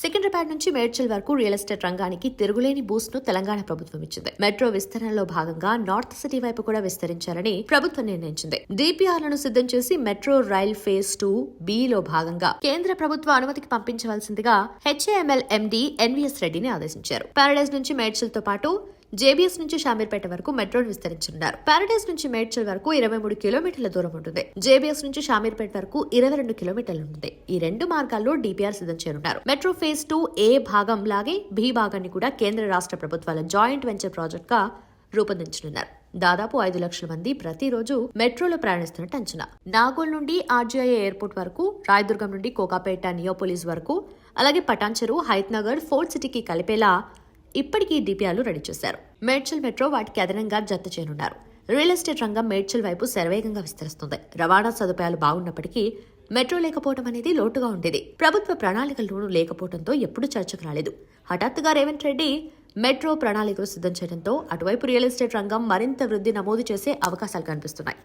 సికింద్రాబాద్ నుంచి మేడ్చల్ వరకు real estate రంగానికి తిరుగులేని బూస్ట్ ను తెలంగాణ ప్రభుత్వం ఇచ్చింది. మెట్రో విస్తరణలో భాగంగా నార్త్ సిటీ వైపు కూడా విస్తరించాలని ప్రభుత్వం నిర్ణయించింది. డిపిఆర్లను సిద్ధం చేసి మెట్రో రైల్ ఫేజ్ 2B లో భాగంగా కేంద్ర ప్రభుత్వ అనుమతికి పంపించవలసిందిగా హెచ్ఏఎంఎల్ ఎండీ ఎన్వీఎస్ రెడ్డిని ఆదేశించారు. పారడైజ్ నుంచి మేడ్చల్ తో పాటు జేబీఎస్ నుంచి షామీర్పేట వరకు మెట్రోను విస్తరించనున్నారు. పారడైజ్ నుంచి మేడ్చల్ వరకు 23 కిలోమీటర్ల దూరం ఉంటుంది. జేబీఎస్ నుంచి షామీర్పేట వరకు 22 కిలోమీటర్లు ఉంటుంది. ఈ రెండు మార్గాల్లో డిపిఆర్ సిద్ధం చేయనున్నారు. మెట్రో ఫేజ్ 2A భాగం లాగే B భాగాన్ని కూడా కేంద్ర రాష్ట్ర ప్రభుత్వాల జాయింట్ వెంచర్ ప్రాజెక్ట్ గా రూపొందించనున్నారు. దాదాపు 5 లక్షల మంది ప్రతిరోజు మెట్రోలో ప్రయాణిస్తున్నట్టు అంచనా. నాగోల్ నుండి ఆర్జీఐఏ ఎయిర్పోర్ట్ వరకు, రాయదుర్గం నుండి కోకాపేట నియోపోలిస్ వరకు, అలాగే పటాన్చెరు, హైత్ నగర్, ఫోర్ట్ సిటీకి కలిపేలా ఇప్పటికీ డిపిఆర్లు రెడీ చేశారు. మేడ్చల్ మెట్రో వాటికి అదనంగా జత చేయనున్నారు. రియల్ ఎస్టేట్ రంగం మేడ్చల్ వైపు శరవేగంగా విస్తరిస్తుంది. రవాణా సదుపాయాలు బాగున్నప్పటికీ మెట్రో లేకపోవడం అనేది లోటుగా ఉండేది. ప్రభుత్వ ప్రణాళికల్లోనూ లేకపోవడంతో ఎప్పుడూ చర్చకు రాలేదు. హఠాత్తుగా రేవంత్ రెడ్డి మెట్రో ప్రణాళికలు సిద్ధం చేయడంతో అటువైపు రియల్ ఎస్టేట్ రంగం మరింత వృద్ధి నమోదు చేసే అవకాశాలు కనిపిస్తున్నాయి.